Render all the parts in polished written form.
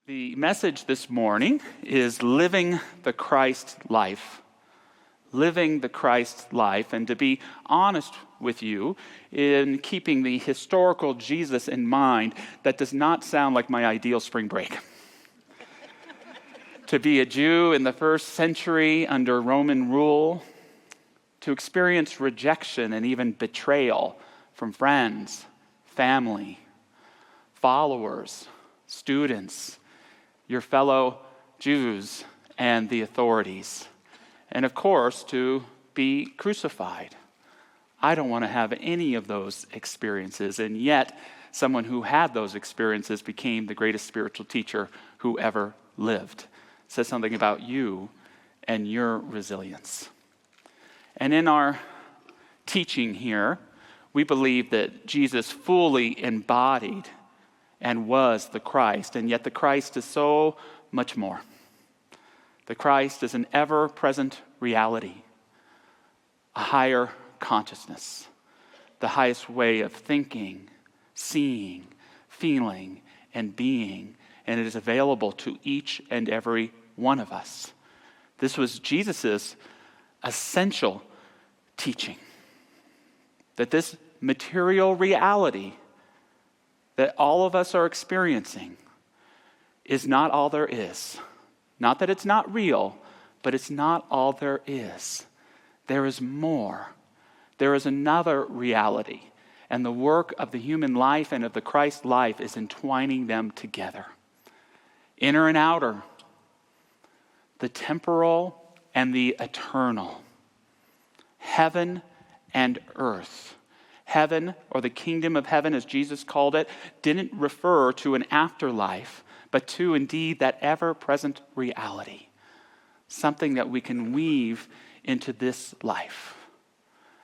The message this morning is living the Christ life. Living the Christ life. And to be honest with you, in keeping the historical Jesus in mind, that does not sound like my ideal spring break. To be a Jew in the first century under Roman rule, to experience rejection and even betrayal from friends, family, followers, students, your fellow Jews, and the authorities. And of course, to be crucified. I don't want to have any of those experiences, and yet someone who had those experiences became the greatest spiritual teacher who ever lived. It says something about you and your resilience. And in our teaching here, we believe that Jesus fully embodied and was the Christ, and yet the Christ is so much more. The Christ is an ever-present reality, a higher consciousness, the highest way of thinking, seeing, feeling, and being, and it is available to each and every one of us. This was Jesus' essential teaching, that this material reality that all of us are experiencing is not all there is. Not that it's not real, but it's not all there is. There is more. There is another reality. And the work of the human life and of the Christ life is entwining them together. Inner and outer. The temporal and the eternal. Heaven and earth. Heaven, or the kingdom of heaven as Jesus called it, didn't refer to an afterlife, but to indeed that ever-present reality. Something that we can weave into this life.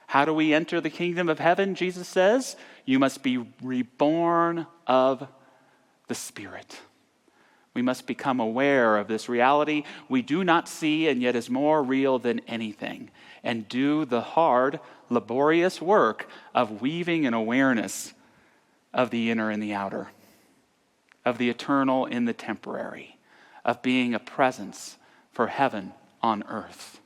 How do we enter the kingdom of heaven? Jesus says, you must be reborn of the Spirit. We must become aware of this reality we do not see and yet is more real than anything, and do the hard, laborious work of weaving an awareness of the inner and the outer, of the eternal in the temporary, of being a presence for heaven on earth.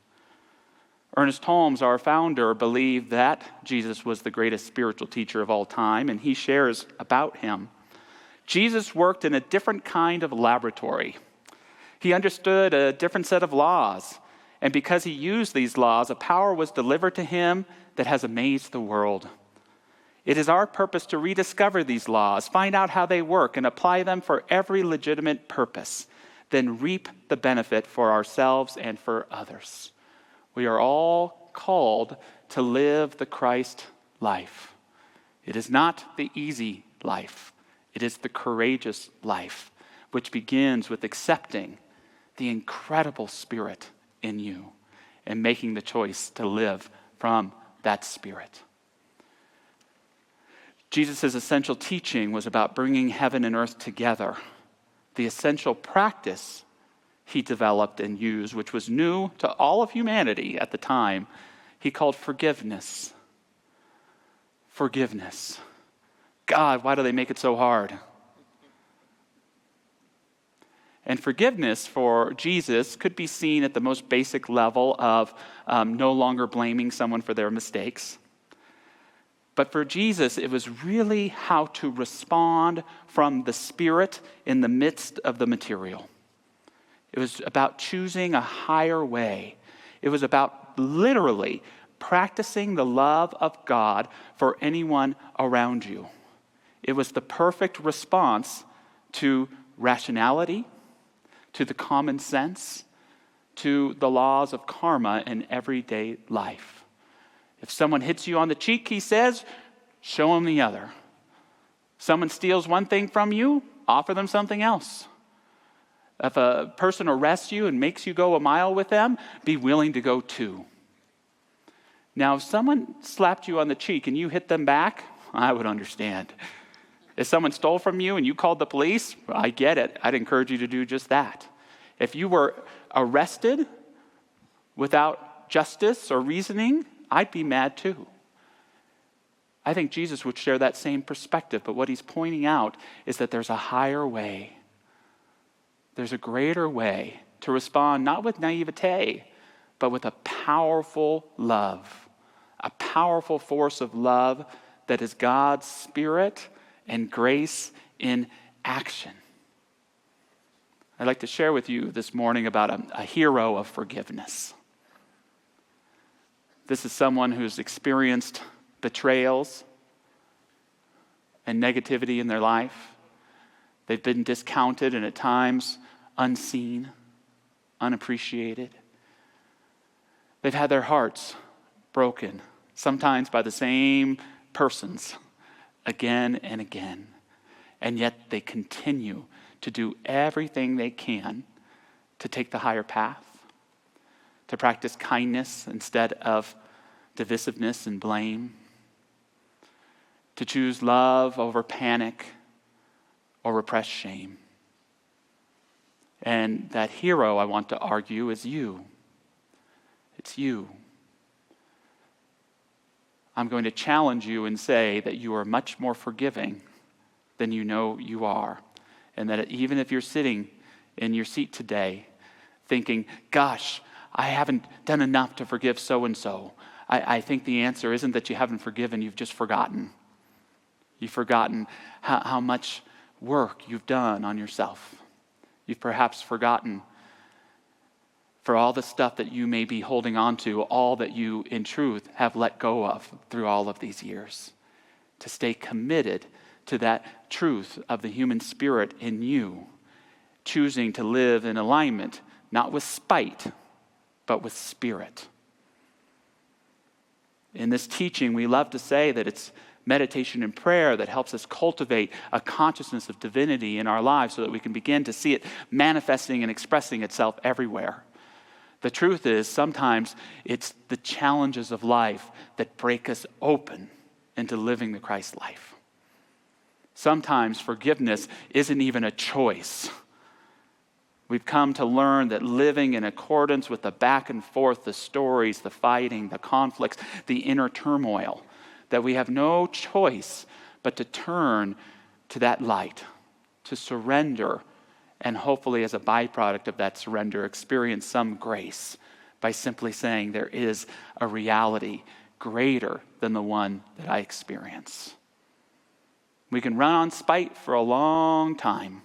Ernest Holmes, our founder, believed that Jesus was the greatest spiritual teacher of all time, and he shares about him. Jesus worked in a different kind of laboratory. He understood a different set of laws, and because he used these laws, a power was delivered to him that has amazed the world. It is our purpose to rediscover these laws, find out how they work, and apply them for every legitimate purpose, then reap the benefit for ourselves and for others. We are all called to live the Christ life. It is not the easy life. It is the courageous life, which begins with accepting the incredible Spirit in you and making the choice to live from that Spirit. Jesus' essential teaching was about bringing heaven and earth together. The essential practice he developed and used, which was new to all of humanity at the time, he called forgiveness. Forgiveness. God, why do they make it so hard? And forgiveness for Jesus could be seen at the most basic level of no longer blaming someone for their mistakes. But for Jesus, it was really how to respond from the Spirit in the midst of the material. It was about choosing a higher way. It was about literally practicing the love of God for anyone around you. It was the perfect response to rationality, to the common sense, to the laws of karma in everyday life. If someone hits you on the cheek, he says, show them the other. Someone steals one thing from you, offer them something else. If a person arrests you and makes you go a mile with them, be willing to go 2. Now, if someone slapped you on the cheek and you hit them back, I would understand. If someone stole from you and you called the police, I get it. I'd encourage you to do just that. If you were arrested without justice or reasoning, I'd be mad too. I think Jesus would share that same perspective, but what he's pointing out is that there's a higher way, there's a greater way to respond, not with naivete, but with a powerful love, a powerful force of love that is God's Spirit and grace in action. I'd like to share with you this morning about a hero of forgiveness. This is someone who's experienced betrayals and negativity in their life. They've been discounted and at times unseen, unappreciated. They've had their hearts broken, sometimes by the same persons, again and again. And yet they continue to do everything they can to take the higher path, to practice kindness instead of divisiveness and blame, to choose love over panic or repressed shame. And that hero, I want to argue, is you. It's you. I'm going to challenge you and say that you are much more forgiving than you know you are. And that even if you're sitting in your seat today thinking, gosh, I haven't done enough to forgive so-and-so, I think the answer isn't that you haven't forgiven, you've just forgotten. You've forgotten how much work you've done on yourself. You've perhaps forgotten for all the stuff that you may be holding on to, all that you in truth have let go of through all of these years. To stay committed to that truth of the human spirit in you, choosing to live in alignment, not with spite, but with spirit. In this teaching, we love to say that it's meditation and prayer that helps us cultivate a consciousness of divinity in our lives so that we can begin to see it manifesting and expressing itself everywhere. The truth is, sometimes it's the challenges of life that break us open into living the Christ life. Sometimes forgiveness isn't even a choice. We've come to learn that living in accordance with the back and forth, the stories, the fighting, the conflicts, the inner turmoil, that we have no choice but to turn to that light, to surrender, and hopefully as a byproduct of that surrender, experience some grace by simply saying there is a reality greater than the one that I experience. We can run on spite for a long time,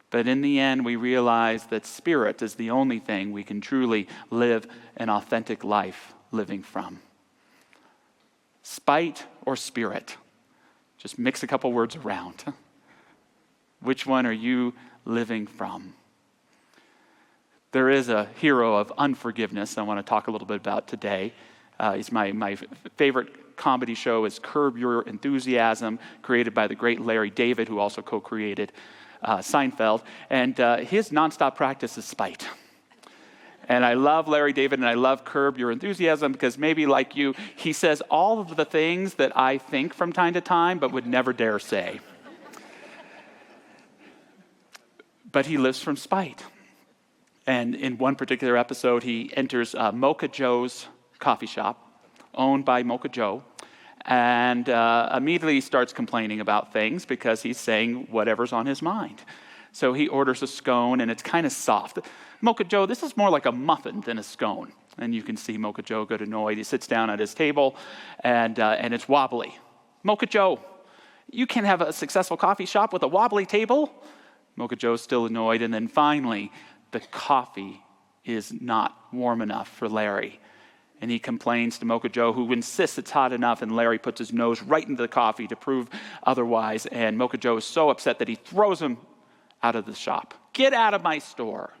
but in the end we realize that spirit is the only thing we can truly live an authentic life living from. Spite or spirit? Just mix a couple words around. Which one are you living from? There is a hero of unforgiveness I want to talk a little bit about today. He's my favorite comedy show is Curb Your Enthusiasm, created by the great Larry David, who also co-created Seinfeld. And his nonstop practice is spite. And I love Larry David and I love Curb Your Enthusiasm because maybe like you, he says all of the things that I think from time to time but would never dare say. But he lives from spite. And in one particular episode, he enters Mocha Joe's coffee shop, owned by Mocha Joe, and immediately starts complaining about things because he's saying whatever's on his mind. So he orders a scone, and it's kind of soft. Mocha Joe, this is more like a muffin than a scone. And you can see Mocha Joe get annoyed. He sits down at his table, and it's wobbly. Mocha Joe, you can't have a successful coffee shop with a wobbly table. Mocha Joe's still annoyed, and then finally, the coffee is not warm enough for Larry. And he complains to Mocha Joe, who insists it's hot enough, and Larry puts his nose right into the coffee to prove otherwise. And Mocha Joe is so upset that he throws him out of the shop. Get out of my store.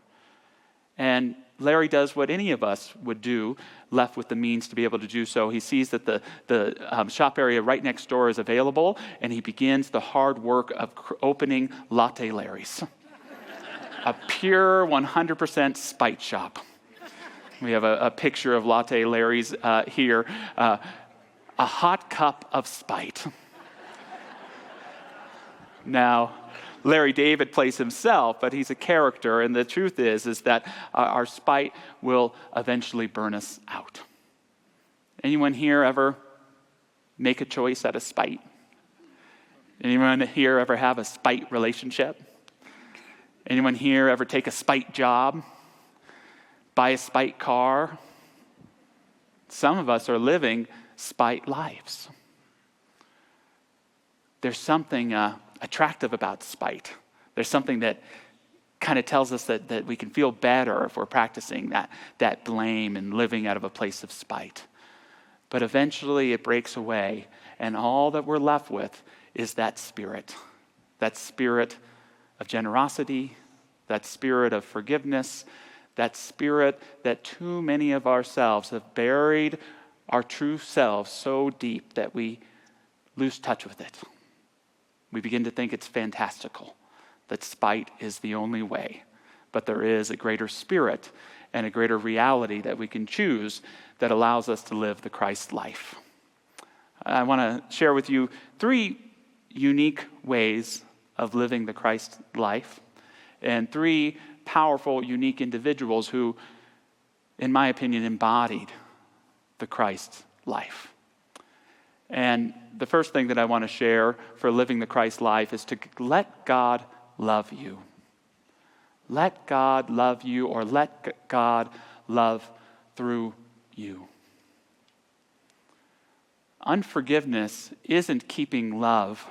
And Larry does what any of us would do, left with the means to be able to do so. He sees that the shop area right next door is available, and he begins the hard work of opening Latte Larry's, a pure 100% spite shop. We have a picture of Latte Larry's here, a hot cup of spite. Now, Larry David plays himself, but he's a character, and the truth is that our spite will eventually burn us out. Anyone here ever make a choice out of spite? Anyone here ever have a spite relationship? Anyone here ever take a spite job? Buy a spite car? Some of us are living spite lives. There's something attractive about spite. There's something that kind of tells us that we can feel better if we're practicing that blame and living out of a place of spite. But eventually it breaks away, and all that we're left with is that spirit of generosity, that spirit of forgiveness, that spirit that too many of ourselves have buried our true selves so deep that we lose touch with it. We begin to think it's fantastical, that spite is the only way. But there is a greater spirit and a greater reality that we can choose that allows us to live the Christ life. I want to share with you 3 unique ways of living the Christ life, and 3 powerful, unique individuals who, in my opinion, embodied the Christ life. And the first thing that I want to share for living the Christ life is to let God love you. Let God love you, or let God love through you. Unforgiveness isn't keeping love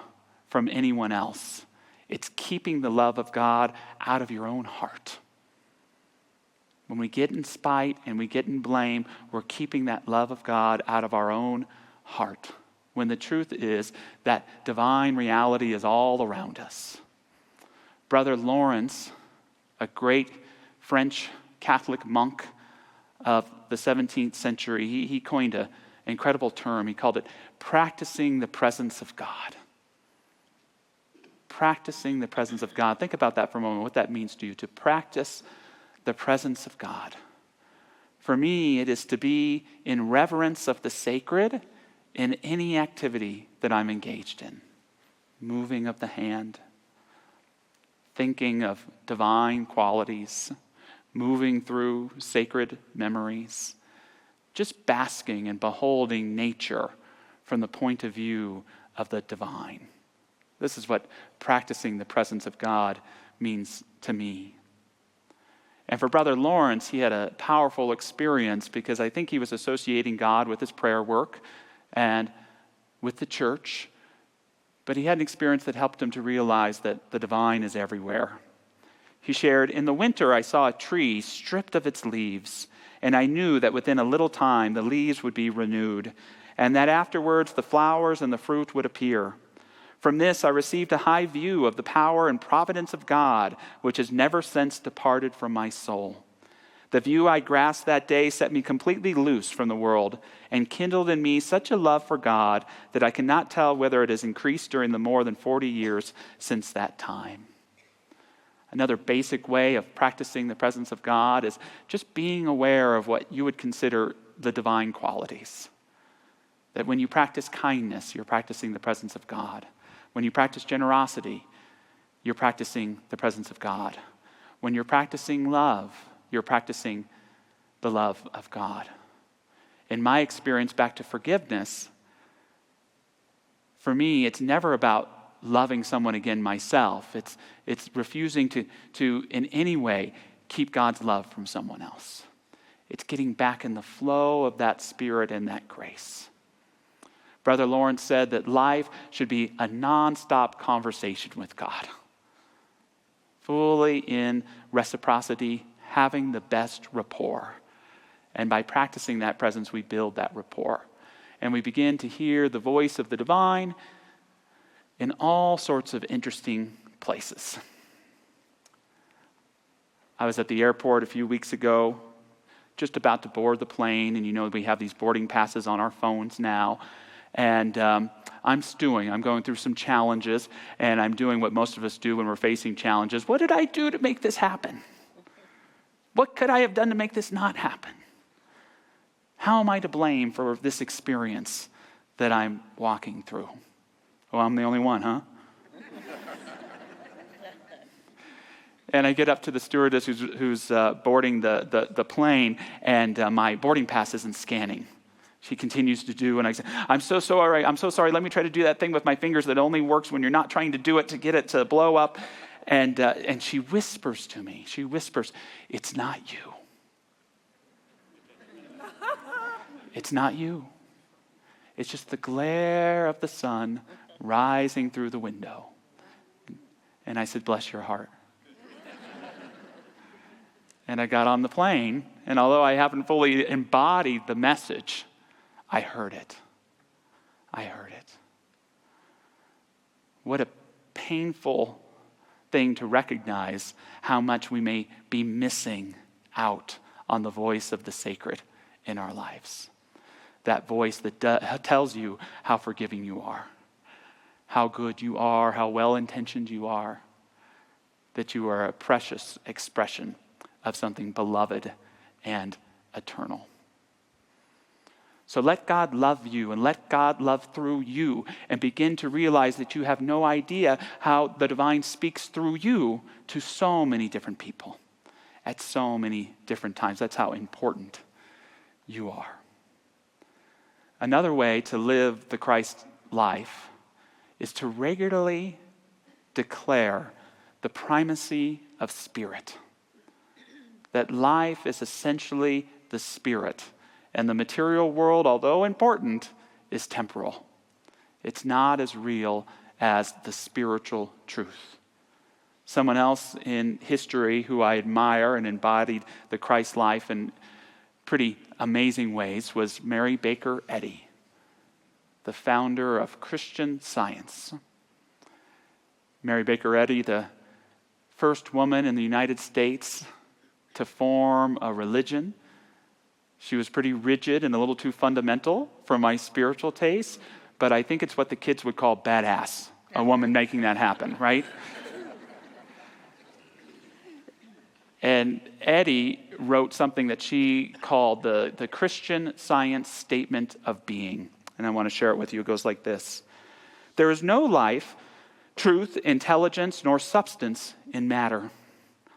from anyone else. It's keeping the love of God out of your own heart. When we get in spite and we get in blame, we're keeping that love of God out of our own heart. When the truth is that divine reality is all around us. Brother Lawrence, a great French Catholic monk of the 17th century, he coined an incredible term. He called it practicing the presence of God. Practicing the presence of God. Think about that for a moment, what that means to you, to practice the presence of God. For me, it is to be in reverence of the sacred in any activity that I'm engaged in. Moving of the hand, thinking of divine qualities, moving through sacred memories, just basking and beholding nature from the point of view of the divine. This is what practicing the presence of God means to me. And for Brother Lawrence, he had a powerful experience because I think he was associating God with his prayer work and with the church. But he had an experience that helped him to realize that the divine is everywhere. He shared, "In the winter, I saw a tree stripped of its leaves, and I knew that within a little time the leaves would be renewed, and that afterwards the flowers and the fruit would appear. From this I received a high view of the power and providence of God, which has never since departed from my soul. The view I grasped that day set me completely loose from the world and kindled in me such a love for God that I cannot tell whether it has increased during the more than 40 years since that time." Another basic way of practicing the presence of God is just being aware of what you would consider the divine qualities. That when you practice kindness, you're practicing the presence of God. When you practice generosity, you're practicing the presence of God. When you're practicing love, you're practicing the love of God. In my experience, back to forgiveness, for me, it's never about loving someone again myself. It's refusing to in any way keep God's love from someone else. It's getting back in the flow of that spirit and that grace. Brother Lawrence said that life should be a nonstop conversation with God. Fully in reciprocity, having the best rapport. And by practicing that presence, we build that rapport. And we begin to hear the voice of the divine in all sorts of interesting places. I was at the airport a few weeks ago, just about to board the plane, and you know we have these boarding passes on our phones now. And I'm stewing. I'm going through some challenges, and I'm doing what most of us do when we're facing challenges. What did I do to make this happen? What could I have done to make this not happen? How am I to blame for this experience that I'm walking through? Oh, I'm the only one, huh? And I get up to the stewardess who's boarding the plane, and my boarding pass isn't scanning. She continues to do, and I say, I'm so sorry. Let me try to do that thing with my fingers that only works when you're not trying to do it to get it to blow up. And she whispers to me. She whispers, "It's not you. It's not you. It's just the glare of the sun rising through the window." And I said, "Bless your heart." And I got on the plane, and although I haven't fully embodied the message, I heard it. I heard it. What a painful thing to recognize how much we may be missing out on the voice of the sacred in our lives. That voice that tells you how forgiving you are, how good you are, how well-intentioned you are, that you are a precious expression of something beloved and eternal. So let God love you and let God love through you and begin to realize that you have no idea how the divine speaks through you to so many different people at so many different times. That's how important you are. Another way to live the Christ life is to regularly declare the primacy of spirit. That life is essentially the spirit. And the material world, although important, is temporal. It's not as real as the spiritual truth. Someone else in history who I admire and embodied the Christ life in pretty amazing ways was Mary Baker Eddy, the founder of Christian Science. Mary Baker Eddy, the first woman in the United States to form a religion. She was pretty rigid and a little too fundamental for my spiritual taste, but I think it's what the kids would call badass, a woman making that happen, right? And Eddy wrote something that she called the Christian Science Statement of Being, and I want to share it with you. It goes like this: "There is no life, truth, intelligence, nor substance in matter.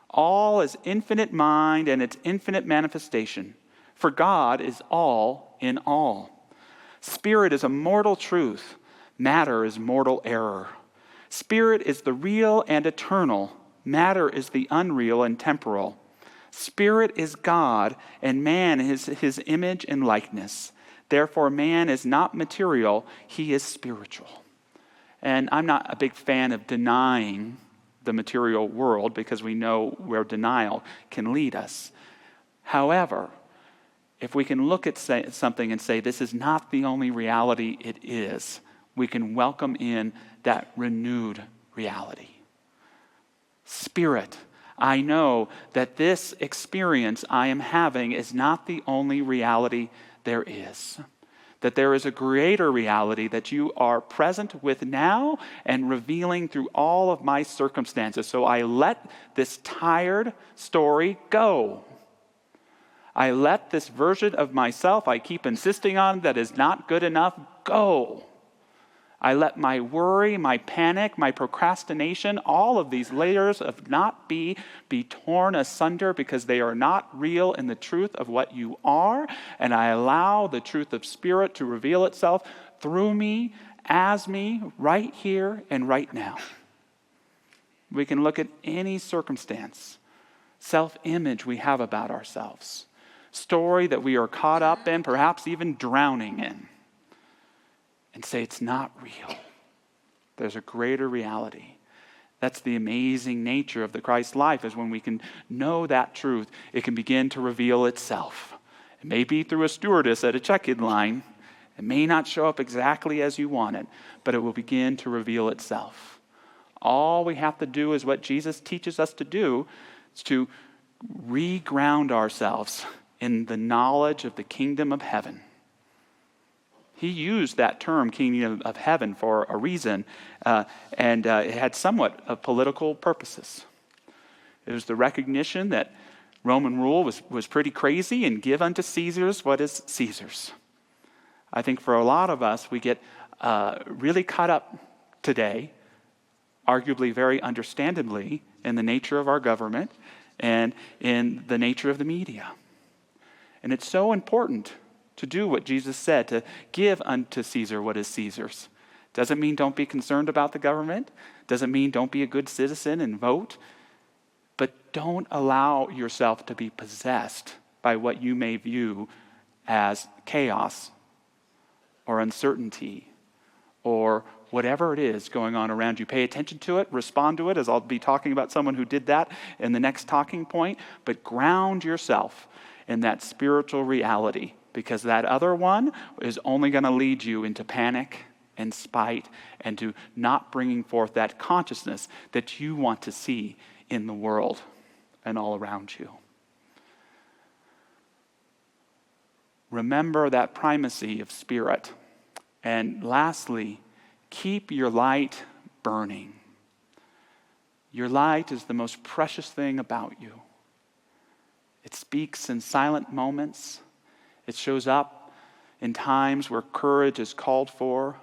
All is infinite mind and its infinite manifestation. For God is all in all. Spirit is a mortal truth. Matter is mortal error. Spirit is the real and eternal. Matter is the unreal and temporal. Spirit is God, and man is his image and likeness. Therefore, man is not material, he is spiritual." And I'm not a big fan of denying the material world because we know where denial can lead us. However, if we can look at something and say, this is not the only reality it is, we can welcome in that renewed reality. Spirit, I know that this experience I am having is not the only reality there is. That there is a greater reality that you are present with now and revealing through all of my circumstances. So I let this tired story go. I let this version of myself I keep insisting on that is not good enough go. I let my worry, my panic, my procrastination, all of these layers of not be torn asunder because they are not real in the truth of what you are. And I allow the truth of Spirit to reveal itself through me, as me, right here and right now. We can look at any circumstance, self-image we have about ourselves, story that we are caught up in, perhaps even drowning in, and say it's not real. There's a greater reality. That's the amazing nature of the Christ life, is when we can know that truth, it can begin to reveal itself. It may be through a stewardess at a check-in line. It may not show up exactly as you want it, but it will begin to reveal itself. All we have to do is what Jesus teaches us to do, is to reground ourselves in the knowledge of the kingdom of heaven. He used that term, kingdom of heaven, for a reason, and it had somewhat of political purposes. It was the recognition that Roman rule was pretty crazy, and give unto Caesar's what is Caesar's. I think for a lot of us, we get really caught up today, arguably very understandably, in the nature of our government and in the nature of the media. And it's so important to do what Jesus said, to give unto Caesar what is Caesar's, Doesn't mean don't be concerned about the government. Doesn't mean don't be a good citizen and vote. But don't allow yourself to be possessed by what you may view as chaos or uncertainty or whatever it is going on around you. Pay attention to it, respond to it, as I'll be talking about someone who did that in the next talking point, but ground yourself in that spiritual reality, because that other one is only going to lead you into panic and spite and to not bringing forth that consciousness that you want to see in the world and all around you. Remember that primacy of spirit. And lastly, keep your light burning. Your light is the most precious thing about you. It speaks in silent moments. It shows up in times where courage is called for.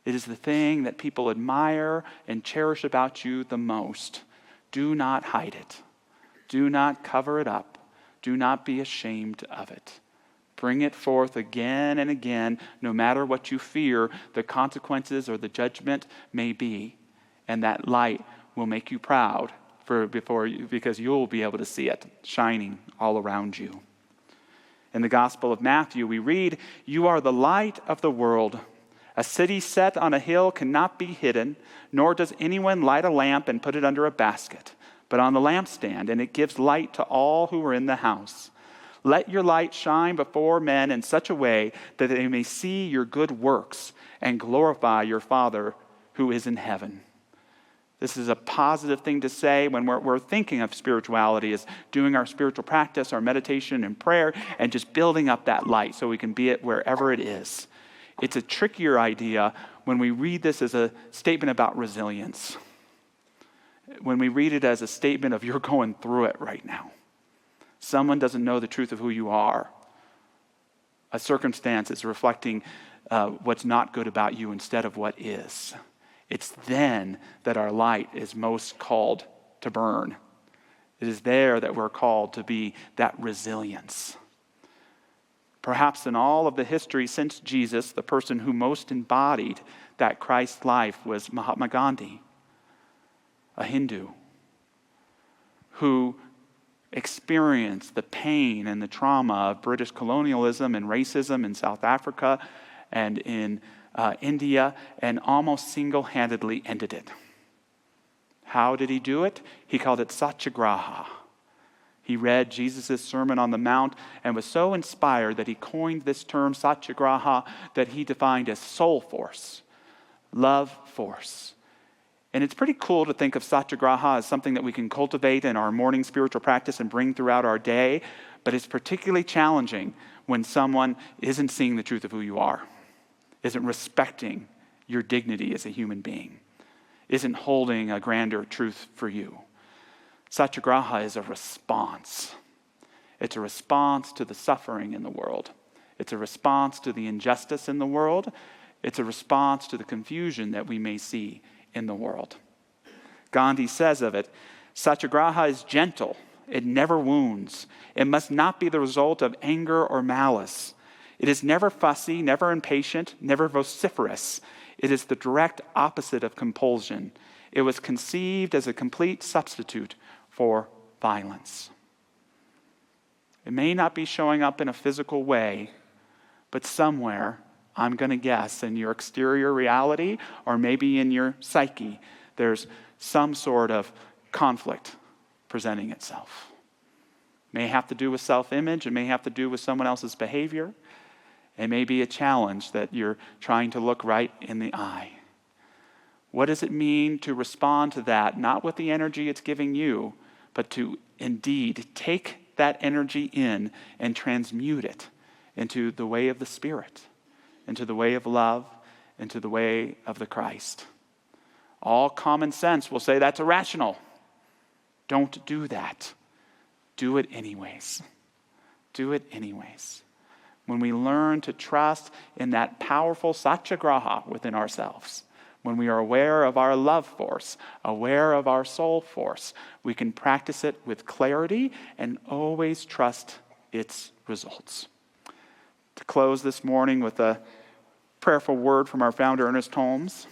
It is the thing that people admire and cherish about you the most. Do not hide it. Do not cover it up. Do not be ashamed of it. Bring it forth again and again, no matter what you fear the consequences or the judgment may be. And that light will make you proud because you'll be able to see it shining all around you. In the Gospel of Matthew, we read, "You are the light of the world. A city set on a hill cannot be hidden, nor does anyone light a lamp and put it under a basket, but on the lampstand, and it gives light to all who are in the house. Let your light shine before men in such a way that they may see your good works and glorify your Father who is in heaven." This is a positive thing to say when we're thinking of spirituality, as doing our spiritual practice, our meditation and prayer, and just building up that light so we can be it wherever it is. It's a trickier idea when we read this as a statement about resilience. When we read it as a statement of you're going through it right now. Someone doesn't know the truth of who you are. A circumstance is reflecting what's not good about you instead of what is. It's then that our light is most called to burn. It is there that we're called to be that resilience. Perhaps in all of the history since Jesus, the person who most embodied that Christ life was Mahatma Gandhi, a Hindu, who experienced the pain and the trauma of British colonialism and racism in South Africa and in India, and almost single-handedly ended it. How did he do it? He called it satyagraha. He read Jesus' Sermon on the Mount and was so inspired that he coined this term satyagraha that he defined as soul force, love force. And it's pretty cool to think of satyagraha as something that we can cultivate in our morning spiritual practice and bring throughout our day, but it's particularly challenging when someone isn't seeing the truth of who you are, isn't respecting your dignity as a human being, isn't holding a grander truth for you. Satyagraha is a response. It's a response to the suffering in the world. It's a response to the injustice in the world. It's a response to the confusion that we may see in the world. Gandhi says of it, "Satyagraha is gentle. It never wounds. It must not be the result of anger or malice. It is never fussy, never impatient, never vociferous. It is the direct opposite of compulsion. It was conceived as a complete substitute for violence." It may not be showing up in a physical way, but somewhere, I'm going to guess, in your exterior reality or maybe in your psyche, there's some sort of conflict presenting itself. It may have to do with self-image. It may have to do with someone else's behavior. It may be a challenge that you're trying to look right in the eye. What does it mean to respond to that, not with the energy it's giving you, but to indeed take that energy in and transmute it into the way of the Spirit, into the way of love, into the way of the Christ? All common sense will say that's irrational. Don't do that. Do it anyways. Do it anyways. When we learn to trust in that powerful satyagraha within ourselves, when we are aware of our love force, aware of our soul force, we can practice it with clarity and always trust its results. To close this morning with a Prayerful word from our founder, Ernest Holmes.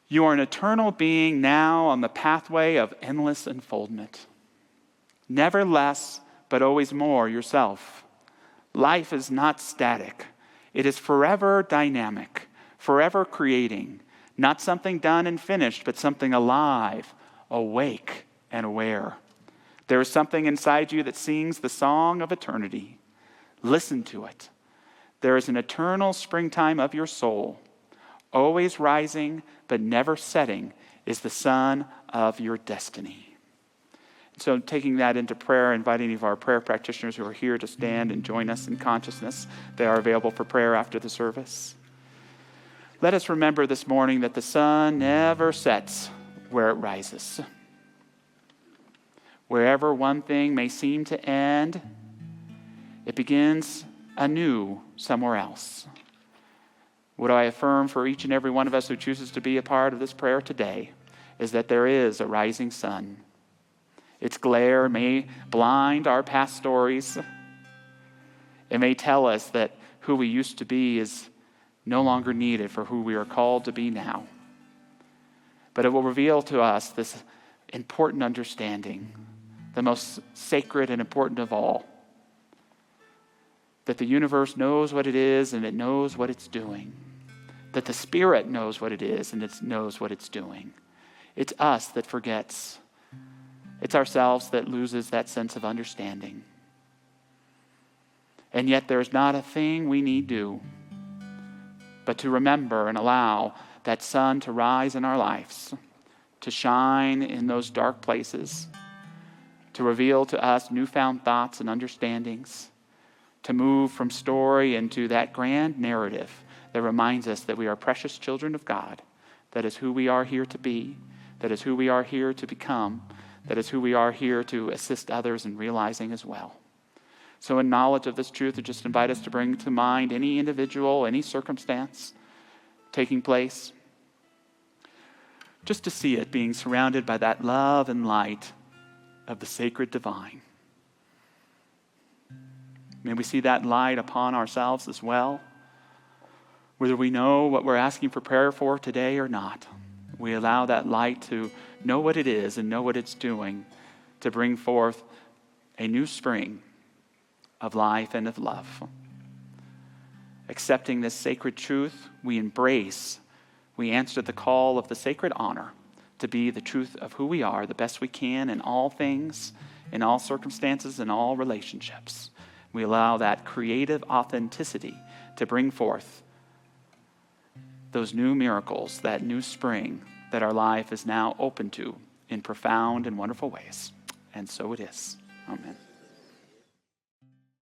You are an eternal being now on the pathway of endless unfoldment. Never less, but always more yourself. Life is not static. It is forever dynamic, forever creating. Not something done and finished, but something alive, awake, and aware. There is something inside you that sings the song of eternity. Listen to it. There is an eternal springtime of your soul. Always rising, but never setting, is the sun of your destiny. So taking that into prayer, inviting any of our prayer practitioners who are here to stand and join us in consciousness. They are available for prayer after the service. Let us remember this morning that the sun never sets where it rises. Wherever one thing may seem to end, it begins anew somewhere else. What I affirm for each and every one of us who chooses to be a part of this prayer today is that there is a rising sun. Its glare may blind our past stories. It may tell us that who we used to be is no longer needed for who we are called to be now. But it will reveal to us this important understanding, the most sacred and important of all, that the universe knows what it is and it knows what it's doing. That the Spirit knows what it is and it knows what it's doing. It's us that forgets. It's ourselves that loses that sense of understanding. And yet there's not a thing we need do but to remember and allow that sun to rise in our lives, to shine in those dark places, to reveal to us newfound thoughts and understandings, to move from story into that grand narrative that reminds us that we are precious children of God, that is who we are here to be, that is who we are here to become, that is who we are here to assist others in realizing as well. So in knowledge of this truth, I just invite us to bring to mind any individual, any circumstance taking place, just to see it being surrounded by that love and light of the sacred divine. May we see that light upon ourselves as well. Whether we know what we're asking for prayer for today or not, we allow that light to know what it is and know what it's doing to bring forth a new spring of life and of love. Accepting this sacred truth, we embrace, we answer the call of the sacred honor to be the truth of who we are the best we can in all things, in all circumstances, in all relationships. We allow that creative authenticity to bring forth those new miracles, that new spring that our life is now open to in profound and wonderful ways. And so it is. Amen.